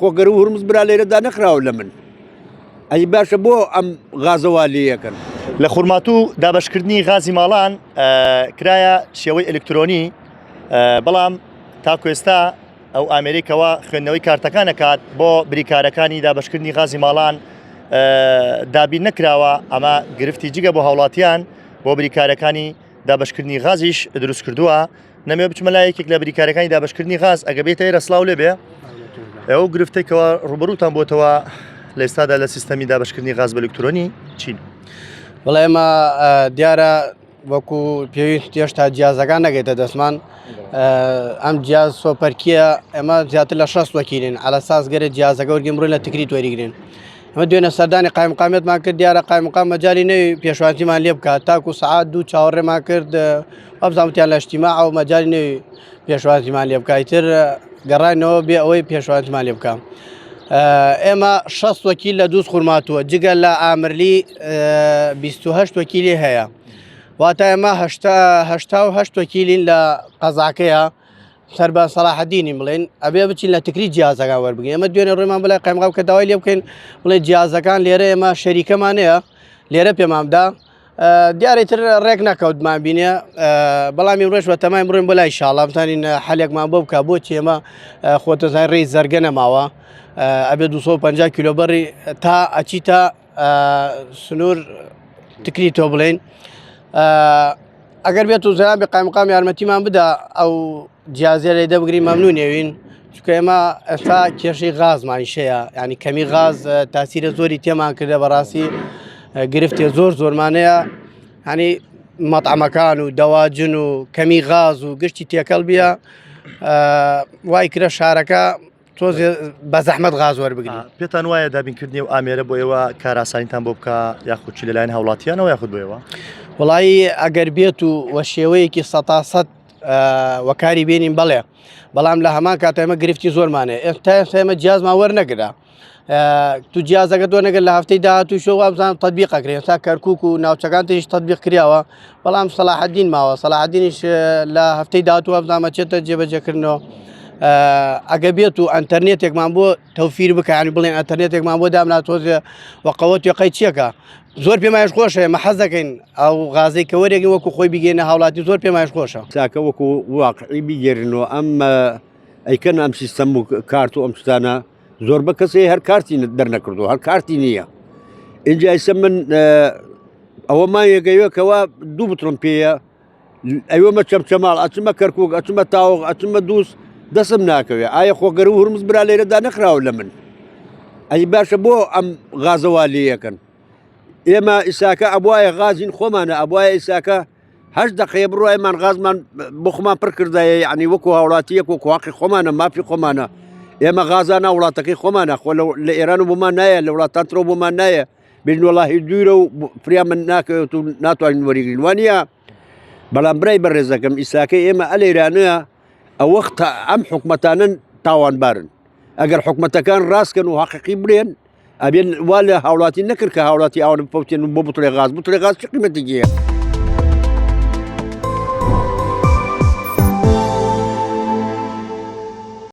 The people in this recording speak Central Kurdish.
خۆگەر و هورمز برا لێرەدا نەخراوە لە من ئەی باشە بۆ ئەم غازەوالیەکەن لە خورماتوو دابەشکردنی غازی ماڵان کرایە شێوەی ئەلکترۆنی بەڵام تاکو ئێستا ئەو ئامێریکەوە خوێندنەوەی کارتەکان دەکات بۆ بریکارەکانی دابەشکردنی غازی ماڵان دابین نەکراوە ئەمە گرفتی جگە بۆ هاوڵاتیان بۆ بریکارەکانی دابەشکردنی غازیش دروست کردووە نەمێ بچمە لای یەکێک لە بریکارەکانی دابەشکردنی غاز ئەگە بێتە ئێرە سڵاو لێبێ ئەو گرفتێکەوە ڕوبەروتان بۆتەوە لە ئێستادا لە سیستەمی دابەشکردنی غاز بە ئەلکترۆنی چین وڵای ئێمە دیارە وەکو پێویست هێشتا جیازەکان نەگەیتە دەستمان ئەم جیاز سۆپەرکیە ئێمە زیاتر لە 6 وەکیلین على ساس گەرە جیازەکە وەرگین بڕۆین لە تکریت وەریگرین ئەمە دوێنە سەردانی قایمقامێتمان کرد دیارە قایمقام مەجای نەوی پێشوانتیمان لێ بکات تاکو سعات دوو چاوەڕێمان کرد وەبزانوتیان لە اجتیماع و مەجای نەوی پێشوانتیمان لێ بکات تر گەڕاینەوە بێ ئەوەی پێشوانتیمان لێ بکەم ئێمە 6 وەکیل لە دووس خورماتووە جگە لە ئامرلی 28 وەکیلی هەیە واتە ئێمە 8 وەکیلین لە قەزاکەیە سەر بە سەلاحەدینی بڵێن ئەبێ بچین لە تکری جیازەکان وەربگین ئێمە دوێنێ ڕێمان بڵێ قایمقام کە داوای لێ بکەین بڵێ جیازەکان لێرە ئێمە شەریکەمانەیە لێرە پێمامدا دیارێتتر ڕێک نەکەوتمان بینێ بەڵامی ڕێژ بە تەمای بڕۆین بۆ لای ئینشاڵڵا بتانین حەلێکمان بۆ بکە بۆچی ئێمە خۆتەزای ڕێی زەرگە نەماوە ئەبێ 250 کیلۆبەری تا ئەچی تا سنوور تکری تۆ بڵێن ئەگەر بێت و زەرابی قایمقام یارمەتیمان بدا ئەو جیازێ لێ دەبگرین مەمنون نێوین چونکە ئێمە ئێستا کێشەی غازمانیشەیە ینی کەمی غاز تاسیرە زۆری تێمان کردە بەڕاستی گرفتێ زۆرمانەیە هەنی مەطعمەکان و دەواجن و کەمی غاز و گشتی تێکەڵ بیە وای کرە شارەکە تۆزێ بە زەحمەت غاز وەربگرین پێتان وایە دابینکردنی و ئامێرە بۆ ئێوە کاراسانیتان بۆ بکە یاخودچی لەلایەن هاوڵاتیانەوە یاخود بۆ ئێوە وڵایی ئەگەر بێت و وە شێوەیەکی 100% وەکاری بێنین بەڵێ بەڵام لە هەمان کاتە ئێمە گرفتی زۆرمانێ ئێستا ئێمە جیازمان وەرنەگرا تو جیازەکە دۆ نەگەر لە هەفتەی داهاتوو شەوە بزانام تەطبیقەکرێن تا کەرکووک و ناوچەکان تریش تەطبیق کراوە بەڵام سەلاحەدین ماوە سەلاحەدینیش لە هەفتەی داهاتوو بزانامە چێتە جێبەجێکردنەوە ئەگە بێت و ئەتەرنێتێکمان بۆ تەوفیر بکەیان بڵێن ئەتەرنێتێکمان بۆ دامنا تۆزێ وەقەوە توێقەی چیەکە زۆر پێمایش خۆشە ئێمە حەز دەکەین ئەو غازەی کە وەرێکی وەکو خۆی بگەینە هاوڵاتی زۆر پێمایش خۆشە چاکە وەکو واقعی بیگەێنەوە ئەم ئەیکەن ئەم سیستەم و کارت و ئەم شتانە زۆر بە کەسی هەر کارتی دەرنەکردو هەر کارتی نییە اینجا ئیسە من ئەوەمان یەگەیوەکەوە دوو بتڕم پێیە ئەوەمە چەمچەماڵ ئەچمە کەرکووک ئەچمە تاوغ ئەچمە دووس دەسم ناکەوێت ئایا خۆگەر و هورمز برا لێرەدا نەخراوە لە من ئەی باشە بۆ ئەم غازەوالیەکەن ئێمە ئیساکە ئەبواە غازین خۆمانە ئەبواە ئیساکە 8 دقەیە بڕایمان غازمان بۆ خۆمان پڕ کردایە یعنی وەکو هاوڵاتیەک و کواقی خۆمانە مافی خۆمانە ئێمە غازانە وڵاتەکەی خۆمانە خۆ لە ئێران و بۆمان نایە لە وڵاتان ترۆ بۆمان نایە بین وڵاهی دوورە و فریا من ناکەوێت و ناتوانین وەریگرین وانە بەڵام برای بەڕێزەکەم ئیساکەی ئێمە ئەلێرانەیە ئەوەختا ئەم حکومەتانن تاوانبارن ئەگەر حکومەتەکان ڕاستکەن و حەقیقی برێن ئەبێن وا لە هاوڵاتی نەکرد کە هاوڵاتی ئەوان بپەوتێن بۆ بتوڵێ غاز چ قیمەتێکیە